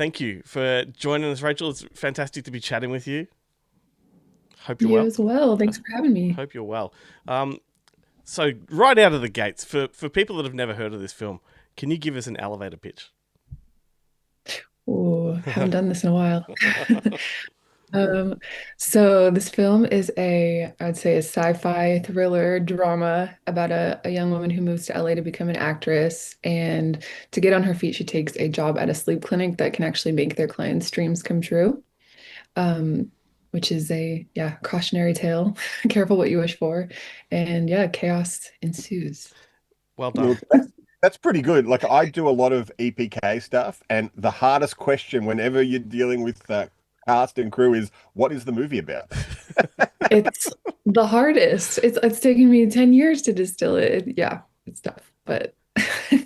Thank you for joining us, Rachel. It's fantastic to be chatting with you. Hope you're You well. as well. Thanks for having me. Hope you're well. Um, so right out of the gates, for people that have never heard of this film, can you give us an elevator pitch? Oh, haven't done this in a while. Um, so this film is I'd say a sci-fi thriller drama about a young woman who moves to LA to become an actress. And to get on her feet, she takes a job at a sleep clinic that can actually make their clients' dreams come true. Um, which is cautionary tale. Careful what you wish for. And yeah, chaos ensues. Well done. Look, that's pretty good. Like I do a lot of EPK stuff, and the hardest question whenever you're dealing with cast and crew is, what is the movie about? It's the hardest. It's taken me 10 years to distill it. Yeah, it's tough, but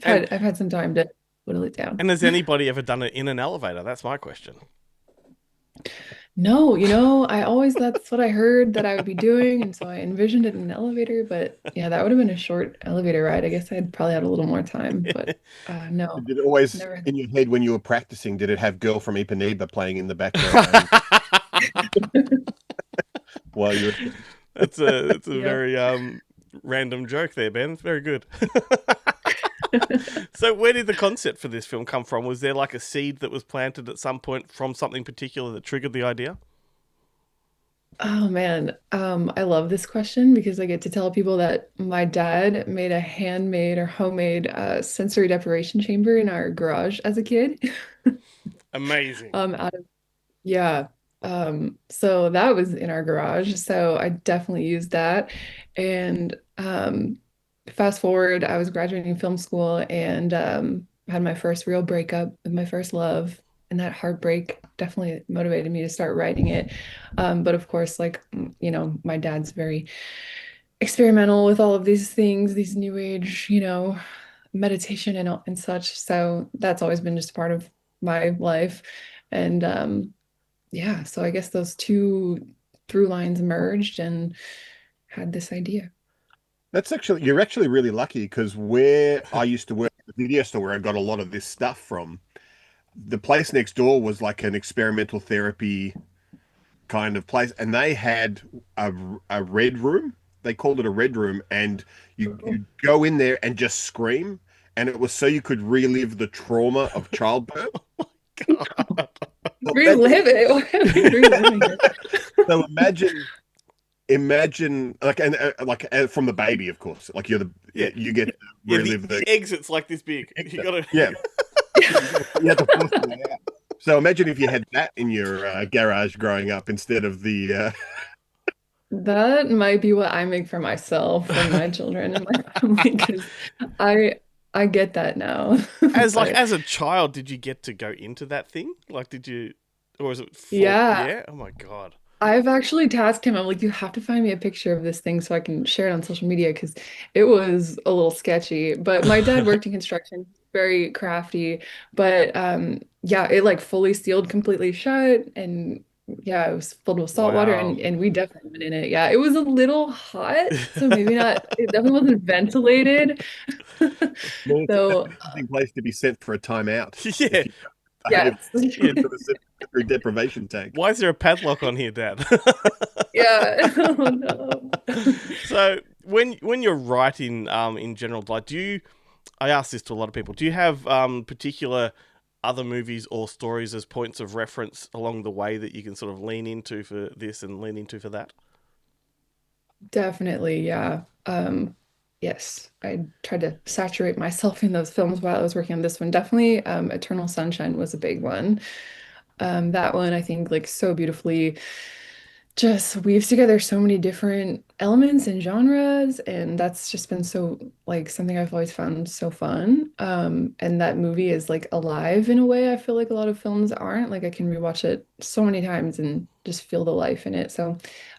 And I've had some time to whittle it down. and has anybody ever done it in an elevator? That's my question. No, I always that's what I heard that I would be doing, and so I envisioned it in an elevator, but yeah, that would have been a short elevator ride. I guess I'd probably had a little more time, but no, Did it always never. in your head when you were practicing, did it have Girl from Ipanema playing in the background while you were That's a Yeah. very random joke there, Ben. It's very good. So where did the concept for this film come from? Was there like a seed that was planted at some point from something particular that triggered the idea? Oh man, I love this question because I get to tell people that my dad made a handmade or homemade sensory deprivation chamber in our garage as a kid. Amazing. Out of yeah. So that was in our garage. So I definitely used that. And fast forward, I was graduating film school and had my first real breakup with my first love. And that heartbreak definitely motivated me to start writing it. But of course, like, my dad's very experimental with all of these things, these new age, meditation and such. So that's always been just part of my life. And yeah, so I guess those two through lines merged and had this idea. That's actually you're actually really lucky because where I used to work at the video store where I got a lot of this stuff from, the place next door was like an experimental therapy kind of place, and they had a, a red room. They called it a red room, and Oh, you go in there and just scream, and it was so you could relive the trauma of childbirth. God. So imagine, relive it. Why are we reliving it? so imagine like from the baby, of course, like Yeah. you get to Yeah, the, relive the the exit's like this big. You gotta yeah, you have to force the way out. So imagine if you had that in your garage growing up instead of the That might be what I make for myself and my children and my family because I I get that now. But as a child, did you get to go into that thing? Like did you or is it for yeah, yeah? Oh my god. I've actually tasked him. I'm like, you have to find me a picture of this thing so I can share it on social media because it was a little sketchy. But my dad worked in construction, very crafty. But yeah, it like fully sealed completely shut. And yeah, it was filled with salt water Wow. and we definitely went in it. Yeah, it was a little hot. So maybe not, it definitely wasn't ventilated. well, it's an So amazing place to be sent for a timeout Yeah. if you behave yes. Yeah. into the sensory deprivation tank. Why is there a padlock on here, Dad? Yeah. Oh no. So when you're writing in general, like do you I ask this to a lot of people, do you have particular other movies or stories as points of reference along the way that you can sort of lean into for this and lean into for that? Definitely, yeah. Yes, I tried to saturate myself in those films while I was working on this one. Definitely, Eternal Sunshine was a big one. That one I think like so beautifully just weaves together so many different elements and genres, and that's just been so like something I've always found so fun. And that movie is like alive in a way I feel like a lot of films aren't. Like I can rewatch it so many times and just feel the life in it. So,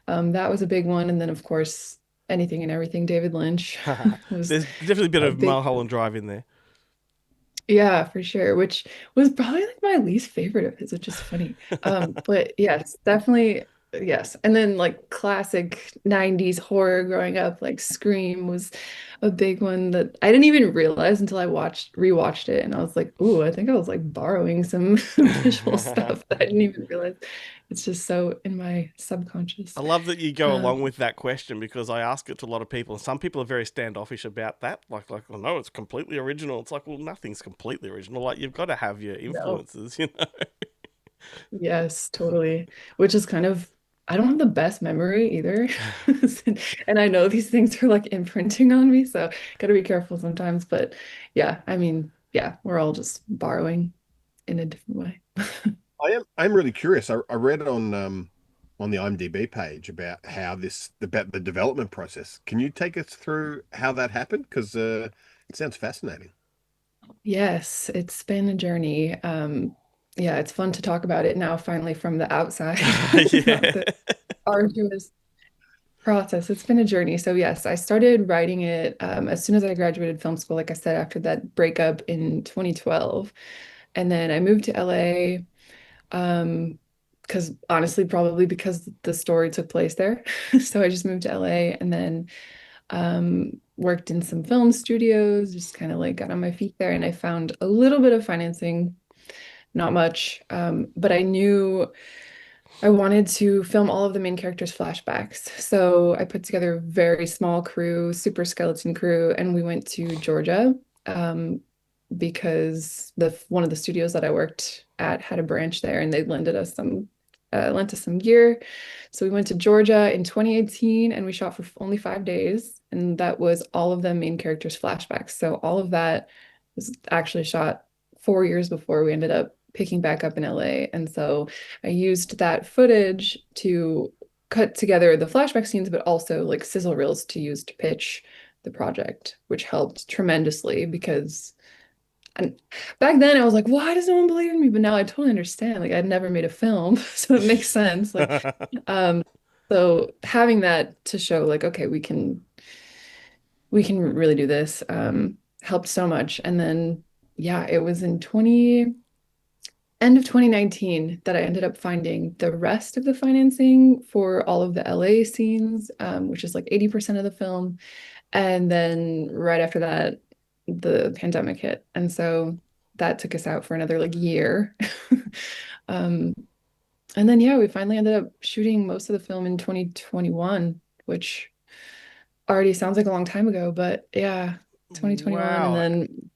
that was a big one, and then of course anything and everything David Lynch was There's definitely a bit a of big, Mulholland Drive in there. yeah, for sure, which was probably like my least favorite of his, which is funny. But yes, definitely. Yes. And then like classic 90s horror growing up, like Scream was a big one that I didn't even realize until I rewatched it and I was like, ooh, I think I was like borrowing some visual stuff that I didn't even realize. It's just so in my subconscious. I love that you go Um, along with that question because I ask it to a lot of people, and some people are very standoffish about that. Oh no, it's completely original. It's like, well, nothing's completely original. Like you've got to have your no. influences, you know. Yes, totally. Which is kind of, I don't have the best memory either. And I know these things are like imprinting on me, so gotta be careful sometimes. But yeah, I mean, yeah, we're all just borrowing in a different way. I'm really curious. I read on the IMDb page about about the development process. Can you take us through how that happened? Because it sounds fascinating. Yes, it's been a journey. Yeah, it's fun to talk about it now, finally from the outside, not Yeah. the arduous process. It's been a journey. So yes, I started writing it as soon as I graduated film school, like I said, after that breakup in 2012. And then I moved to LA because honestly, probably because the story took place there. So I just moved to LA and then worked in some film studios, just kind of like got on my feet there. And I found a little bit of financing, not much, but I knew I wanted to film all of the main characters' flashbacks. So I put together a very small crew, super skeleton crew, and we went to Georgia because the one of the studios that I worked at had a branch there, and they lent us some gear. So we went to Georgia in 2018, and we shot for only 5 days, and that was all of the main characters' flashbacks. So all of that was actually shot 4 years before we ended up picking back up in LA, and so I used that footage to cut together the flashback scenes, but also like sizzle reels to use to pitch the project, which helped tremendously because and back then I was like, why does no one believe in me? But now I totally understand. Like I'd never made a film, so it makes sense. Um, so having that to show like, okay, we can really do this, helped so much. And then yeah, it was in 20 end of 2019 that I ended up finding the rest of the financing for all of the LA scenes, which is like 80% of the film. And then right after that, the pandemic hit. And so that took us out for another like year. Um, and then, yeah, we finally ended up shooting most of the film in 2021, which already sounds like a long time ago, but yeah, 2021. And Wow. then,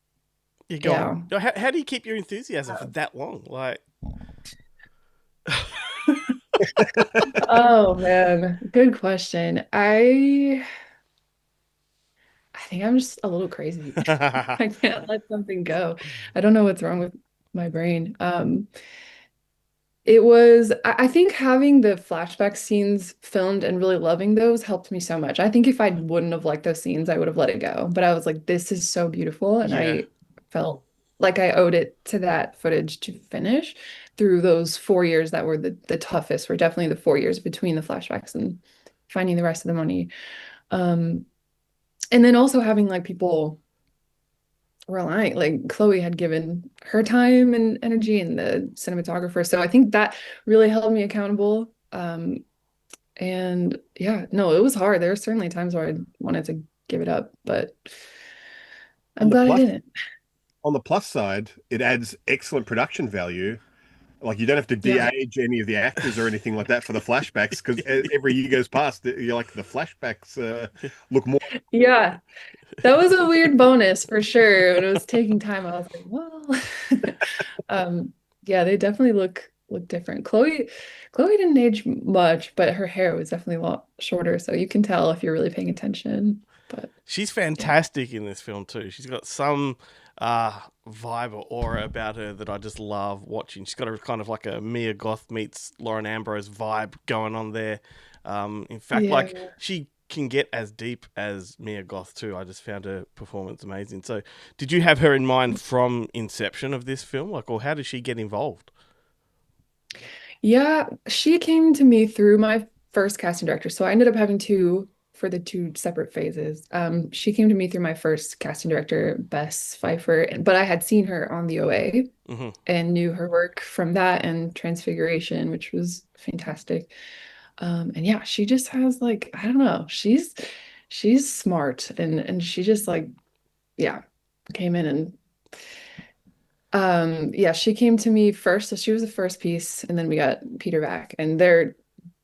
You go on. yeah. How do you keep your enthusiasm for that long? Like, Oh man, good question. I think I'm just a little crazy. I can't let something go. I don't know what's wrong with my brain. It was, I think having the flashback scenes filmed and really loving those helped me so much. I think if I wouldn't have liked those scenes, I would have let it go. But I was like, this is so beautiful. And yeah. I felt like I owed it to that footage to finish through those 4 years that were the toughest, were definitely the 4 years between the flashbacks and finding the rest of the money. Um, and then also having like people relying, like Chloe had given her time and energy and the cinematographer. So I think that really held me accountable. And yeah, no, it was hard. There were certainly times where I wanted to give it up, but On I'm the glad I plus didn't. on the plus side, it adds excellent production value. Like you don't have to Yeah. de-age any of the actors or anything like that for the flashbacks because every year goes past, you're like the flashbacks look more. Yeah. That was a weird bonus for sure. When it was taking time, I was like, well, yeah, they definitely look different. Chloe didn't age much, but her hair was definitely a lot shorter, so you can tell if you're really paying attention. But She's yeah. fantastic in this film too. She's got some vibe or aura about her that I just love watching. She's got a kind of like a Mia Goth meets Lauren Ambrose vibe going on there. In fact, like Yeah. she can get as deep as Mia Goth too. I just found her performance amazing. So, did you have her in mind from inception of this film, like, or how did she get involved? Yeah, she came to me through my first casting director. So I ended up having two for the two separate phases. She came to me through my first casting director, Bess Pfeiffer, but I had seen her on the OA Hmm. and knew her work from that and Transfiguration, which was fantastic. And yeah, she just has like, I don't know, she's smart and she just like, yeah, came in and yeah, she came to me first. So she was the first piece, and then we got Peter back, and they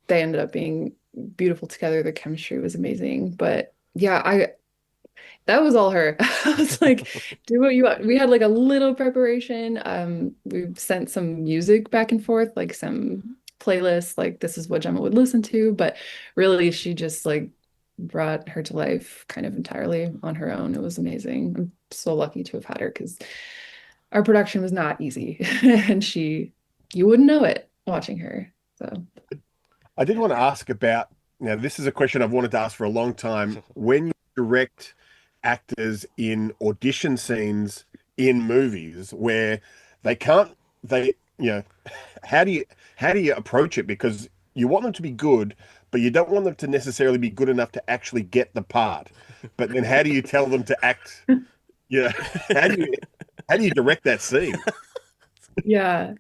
ended up being beautiful together. The chemistry was amazing. But yeah, I that was all her. I was like, do what you want. We had like a little preparation. We sent some music back and forth, like some playlists, like this is what Gemma would listen to. But really, she just like brought her to life kind of entirely on her own. It was amazing. I'm so lucky to have had her because our production was not easy. And you wouldn't know it watching her. So I did want to ask about, now this is a question I've wanted to ask for a long time. When you direct actors in audition scenes in movies where they can't, they, you know, how do you how do you approach it? Because you want them to be good, but you don't want them to necessarily be good enough to actually get the part. But then how do you tell them to act? Yeah, how do you how do you direct that scene? yeah.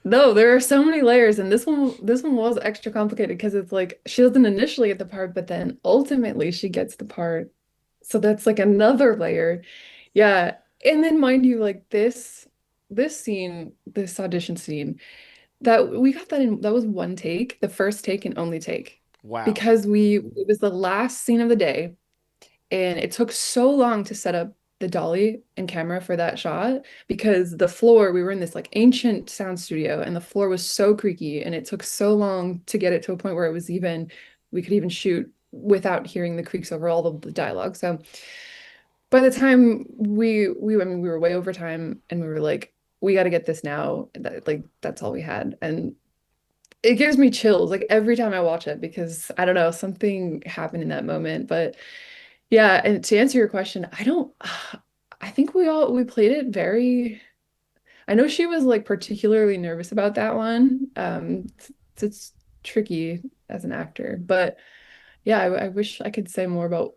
No, there are so many layers, and this one was extra complicated because it's like she doesn't initially get the part, but then ultimately she gets the part. So that's like another layer. Yeah. And then mind you, like this scene, this audition scene, that we got that in that was one take, the first take and only take. Wow. Because it was the last scene of the day. And it took so long to set up the dolly and camera for that shot because the floor, we were in this like ancient sound studio and the floor was so creaky and it took so long to get it to a point where it was even, we could even shoot without hearing the creaks over all of the dialogue. So by the time I mean, we were way over time and we were like, we got to get this now. That, like, that's all we had. And it gives me chills like every time I watch it because I don't know, something happened in that moment. But yeah, and to answer your question, I don't I think we played it very I know she was like particularly nervous about that one. It's tricky as an actor, but yeah, I wish I could say more about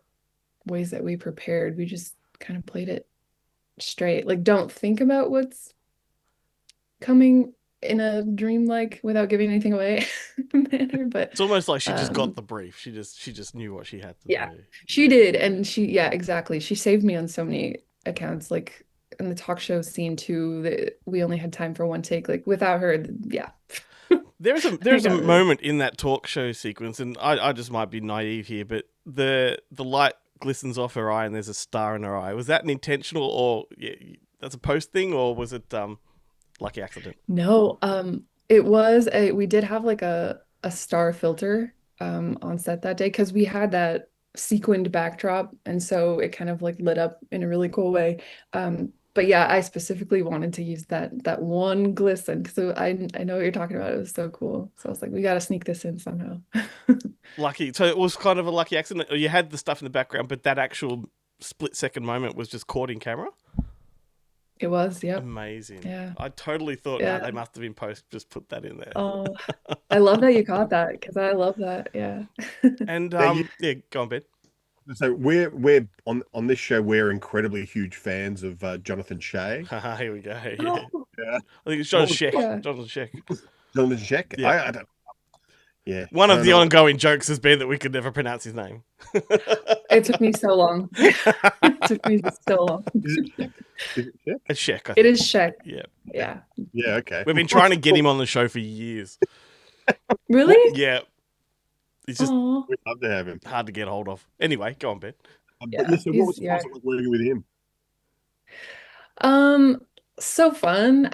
ways that we prepared. We just kind of played it straight. Like don't think about what's coming in a dreamlike without giving anything away manner, but It's almost like she just got um the brief. She just knew what she had to yeah, do. she Yeah. did. And yeah, exactly. She saved me on so many accounts, like in the talk show scene too, that we only had time for one take. Like without her, yeah, I There's a got really, moment in that talk show sequence, and I just might be naive here, but the light glistens off her eye, and there's a star in her eye. Was that an intentional, or yeah, that's a post thing, or was it lucky accident? no, it was we did have like a star filter on set that day because we had that sequined backdrop and so it kind of like lit up in a really cool way. But yeah, I specifically wanted to use that one glisten because I know what you're talking about. It was so cool. So I was like, we got to sneak this in somehow. Lucky. So it was kind of a lucky accident. Or you had the stuff in the background, but that actual split second moment was just caught in camera. It was, yep. Amazing. Yeah. I totally thought, no, Yeah. they must have in post just put that in there. Oh, I love that you caught that because I love that. Yeah. And Now you, yeah, go on, Ben. so we're on this show. We're incredibly huge fans of Jonathan Shay. Here we go. Yeah, Oh, Yeah. I think it's John What was Sheck. yeah. Jonathan Sheck. Jonathan Sheck? Yeah. I don't. Yeah, One I of don't the know what. ongoing jokes has been that we could never pronounce his name. It took me so long. It took me so long. Is it Sheck? Is it Sheck? It's Sheck, I It think. is Shaq. Yeah. Yeah. Yeah. Yeah. Okay. We've been trying to get him on the show for years. Really? Yeah. It's just Oh, We'd love to have him. hard to get hold of. Anyway, go on, Ben. But yeah, yeah. so He's what yeah. was it like working with him? Um, so fun.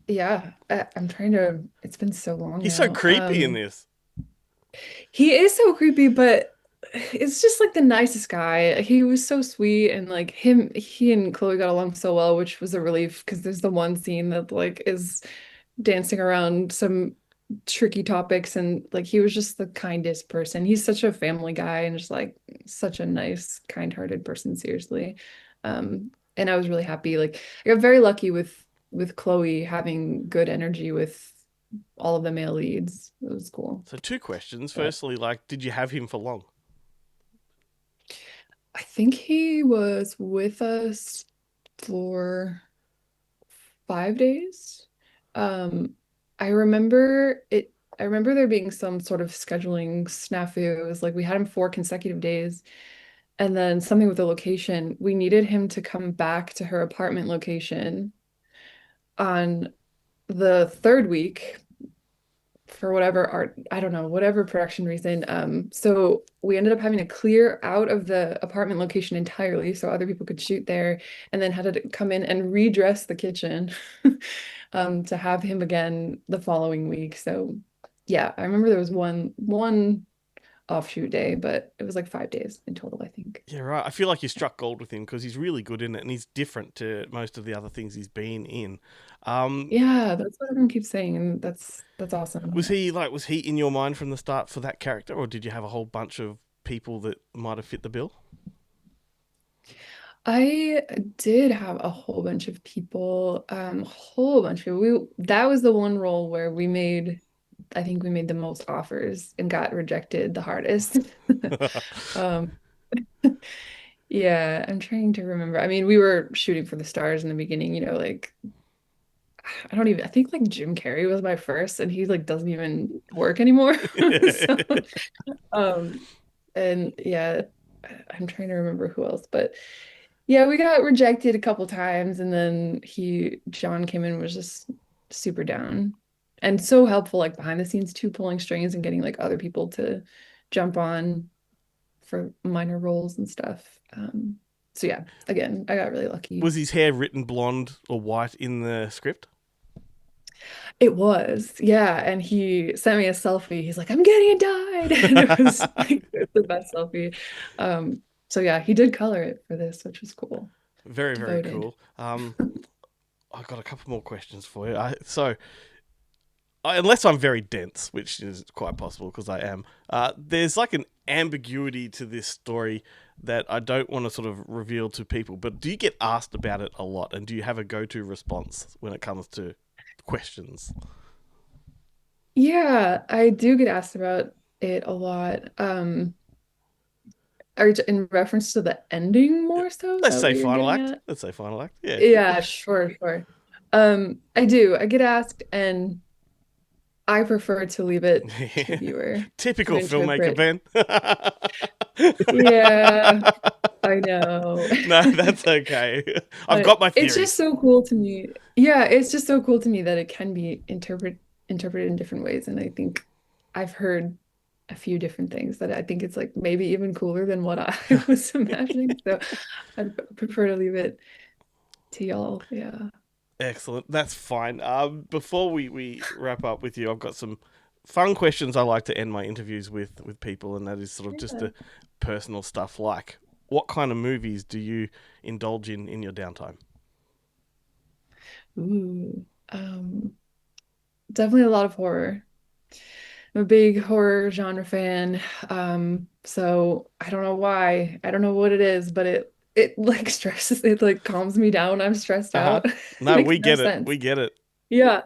Yeah. I'm trying to. It's been so long He's so now. creepy in this. He is so creepy, but it's just like the nicest guy. He was so sweet, and like he and Chloe got along so well, which was a relief because there's the one scene that like is dancing around some tricky topics and like he was just the kindest person. He's such a family guy and just like such a nice, kind-hearted person, seriously. And I was really happy. Like I got very lucky with Chloe having good energy with all of the male leads. It was cool. So two questions. But Firstly, like, did you have him for long? I think he was with us for 5 days. Um, I remember it. I remember there being some sort of scheduling snafu. It was like we had him 4 consecutive days, and then something with the location. We needed him to come back to her apartment location on the third week for whatever art, I don't know, whatever production reason. So we ended up having to clear out of the apartment location entirely so other people could shoot there, and then had to come in and redress the kitchen to have him again the following week. So yeah, I remember there was one offshoot day, but it was like 5 days in total, I think. Yeah, right. I feel like you struck gold with him because he's really good in it, and he's different to most of the other things he's been in. Um, Yeah, that's what everyone keeps saying, and that's was awesome. he in your mind from the start for that character, or did you have a whole bunch of people that might have fit the bill? I did have a whole bunch of people, a whole bunch of people. That was the one role where I think we made the most offers and got rejected the hardest. Um, yeah, I'm trying to remember. I mean, we were shooting for the stars in the beginning, like I think like Jim Carrey was my first, and he like doesn't even work anymore. So, um, and yeah, I'm trying to remember who else, but yeah, we got rejected a couple times, and then John came in and was just super down and so helpful, like behind the scenes too, pulling strings and getting like other people to jump on for minor roles and stuff. So yeah, again, I got really lucky. Was his hair written blonde or white in the script? It was, yeah, and he sent me a selfie. He's like, "I'm getting it dyed," and it was like the best selfie. So yeah, he did color it for this, which was cool. Very, very Devoted. cool. I got a couple more questions for you. Unless I'm very dense, which is quite possible because I am, there's like an ambiguity to this story that I don't want to sort of reveal to people. But do you get asked about it a lot, and do you have a go-to response when it comes to questions? Yeah, I do get asked about it a lot. Are you in reference to the ending more so? Is Let's that what say you're final getting act. at? Let's say final act. Yeah. Yeah, sure, sure. I do. I get asked, and I prefer to leave it to the viewer to Typical filmmaker, interpret. Ben. Yeah, I know. No, that's okay. I've got But my it's just theories. so cool to me. Yeah, it's just so cool to me that it can be interpreted in different ways. And I think I've heard a few different things that I think it's like maybe even cooler than what I was imagining. So I'd prefer to leave it to y'all. Yeah. Excellent. That's fine. Before we wrap up with you, I've got some fun questions I like to end my interviews with people, and that is sort of just Yeah. the personal stuff like what kind of movies do you indulge in your downtime? Ooh. Definitely a lot of horror. I'm a big horror genre fan. So I don't know why. I don't know what it is, but it like stresses, it like calms me down when I'm stressed Uh huh. out. It No, makes we no get it. sense. We get it. Yeah.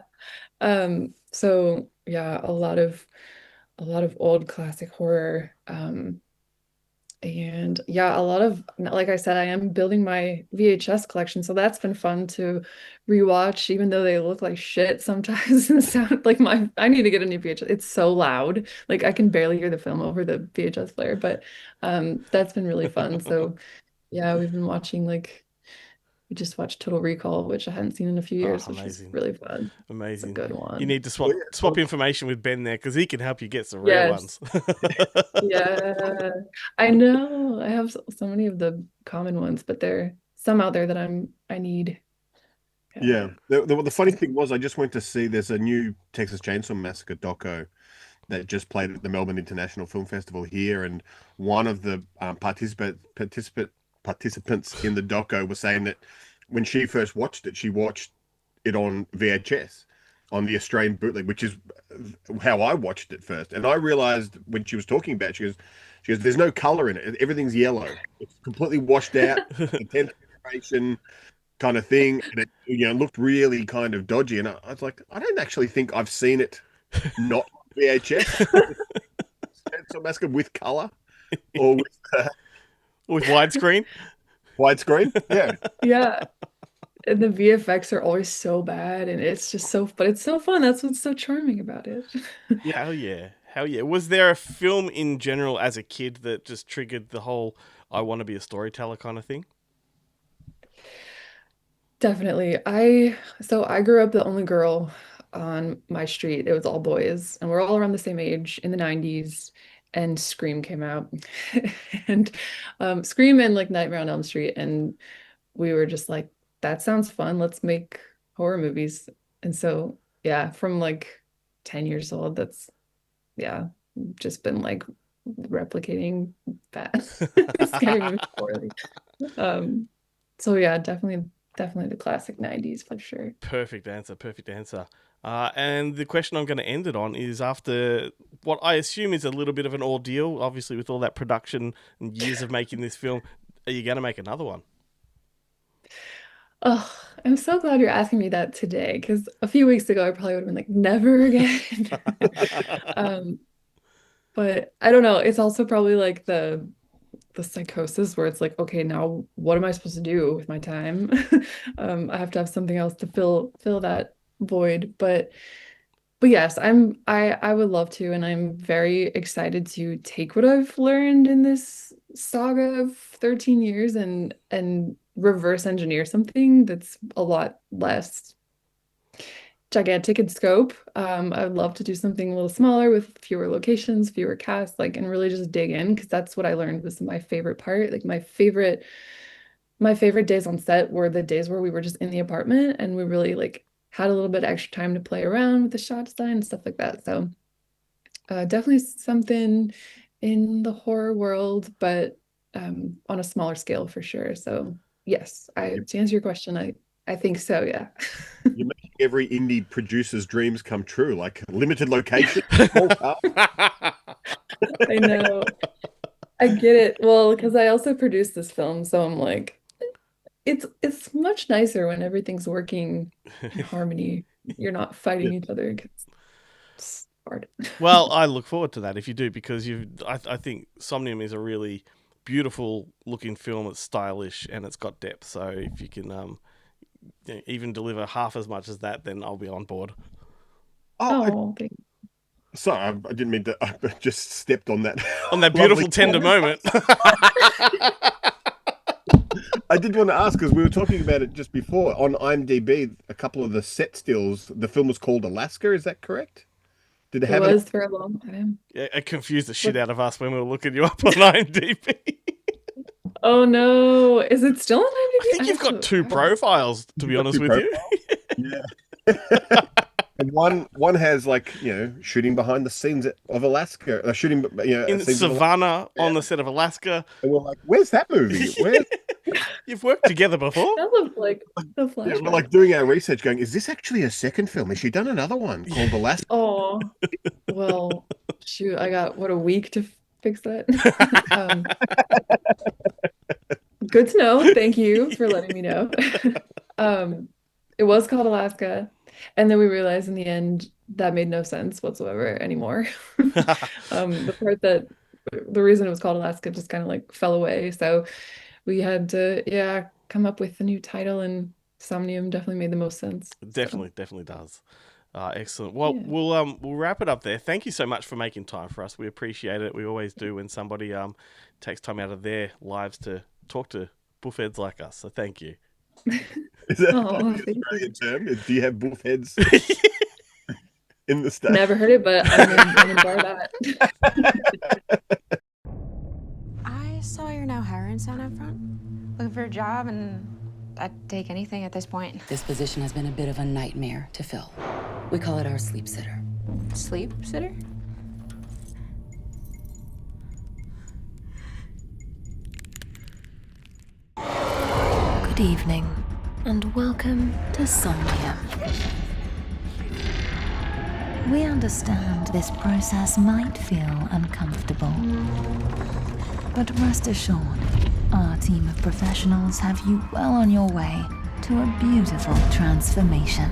So yeah, a lot of old classic horror. And yeah, a lot of, like I said, I am building my VHS collection, so that's been fun to rewatch, even though they look like shit sometimes and sound like I need to get a new VHS. It's so loud. Like I can barely hear the film over the VHS player, but that's been really fun. So yeah, we just watched Total Recall, which I hadn't seen in a few Oh, years, which was amazing. really fun. It's a Amazing. good You one. need to Oh, swap yeah. information with Ben there because he can help you get some rare Yes. ones. Yeah, I know. I have so many of the common ones, but there are some out there that I need. Yeah. Yeah. The funny thing was, I just went to see there's a new Texas Chainsaw Massacre doco that just played at the Melbourne International Film Festival here, and one of the participants in the doco was saying that when she first watched it, she watched it on VHS on the Australian bootleg, which is how I watched it first. And I realized when she was talking about it, she goes, there's no color in it. Everything's yellow. It's completely washed out, the 10th generation kind of thing. And it, looked really kind of dodgy. And I was like, I don't actually think I've seen it not VHS. Chainsaw Massacre with color or with With widescreen. widescreen. Yeah. Yeah. And the VFX are always so bad, and it's just but it's so fun. That's what's so charming about it. Hell yeah. Hell yeah. Was there a film in general as a kid that just triggered the whole I want to be a storyteller kind of thing? Definitely. So I grew up the only girl on my street. It was all boys, and we're all around the same age in the 90s, and Scream came out. And Scream and like Nightmare on Elm Street, and we were just like, that sounds fun. Let's make horror movies. And so, yeah, from like 10 years old, that's yeah, just been like replicating that scary movie poorly. Um, so yeah, definitely the classic 90s for sure. Perfect answer. Perfect answer. And the question I'm going to end it on is after what I assume is a little bit of an ordeal, obviously, with all that production and years of making this film, are you going to make another one? Oh, I'm so glad you're asking me that today because a few weeks ago I probably would have been like, never again. Um, but I don't know. It's also probably like the psychosis where it's like, okay, now what am I supposed to do with my time? I have to have something else to fill that void. But yes, I would love to, and I'm very excited to take what I've learned in this saga of 13 years and reverse engineer something that's a lot less gigantic in scope. I would love to do something a little smaller with fewer locations, fewer casts, like, and really just dig in because that's what I learned was my favorite part. Like my favorite days on set were the days where we were just in the apartment and we really like had a little bit extra time to play around with the shot design and stuff like that. So definitely something in the horror world, but on a smaller scale for sure. So yes, You're, to answer your question, I think so, yeah. you're making every indie producer's dreams come true, like limited location, small cast. I know. I get it. Well, because I also produced this film, so I'm like, it's much nicer when everything's working in harmony. You're not Yeah. fighting each other 'cause it's hard. Well, I look forward to that if you do, because I think Somnium is a really beautiful looking film. It's stylish and it's got depth. So if you can even deliver half as much as that, then I'll be on board. Oh, Oh, thank sorry, I didn't mean to. I just stepped on that On that lovely. beautiful tender moment. I did want to ask because we were talking about it just before on IMDb. A couple of the set stills. The film was called Alaska. Is that correct? Did it It have an? was for a long time. Yeah, it confused the shit What? out of us when we were looking you up on IMDb. Oh no. Is it still on I IMDb? think you've got two profiles, to be You've got honest two with you. profiles? Yeah. And one has like shooting behind the scenes of Alaska, shooting In scenes of Alaska. Savannah, on the set of Alaska. And we're like, where's that movie? Where's You've worked together before. That looked like the yeah, we're flashback. like doing our research, going, is this actually a second film? Has she done another one called Alaska? Oh, well, shoot, I got what a week to fix that. Um, Good to know. Thank you for letting me know. Um, it was called Alaska, and then we realized in the end that made no sense whatsoever anymore. The reason it was called Alaska just kind of like fell away. So we had to, yeah, come up with a new title, and Somnium definitely made the most sense. So Definitely does. Excellent. Well, yeah. we'll wrap it up there. Thank you so much for making time for us. We appreciate it. We always do when somebody takes time out of their lives to talk to buffheads like us. So thank you. Is that Oh, the thank Australian you. term? Do you have buff heads in the States? Never heard it, but I'm gonna bar that. I saw you're now hiring someone up front. Looking for a job, and I'd take anything at this point. This position has been a bit of a nightmare to fill. We call it our sleep sitter. Sleep sitter? Good evening, and welcome to Somnium. We understand this process might feel uncomfortable, but rest assured, our team of professionals have you well on your way to a beautiful transformation.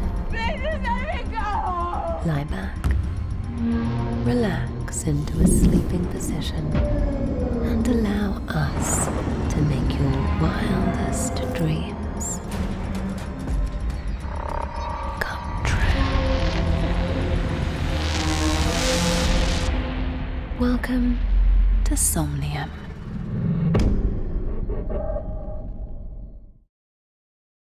Lie back, relax into a sleeping position, and allow us to make your wildest dreams Welcome to Somnium.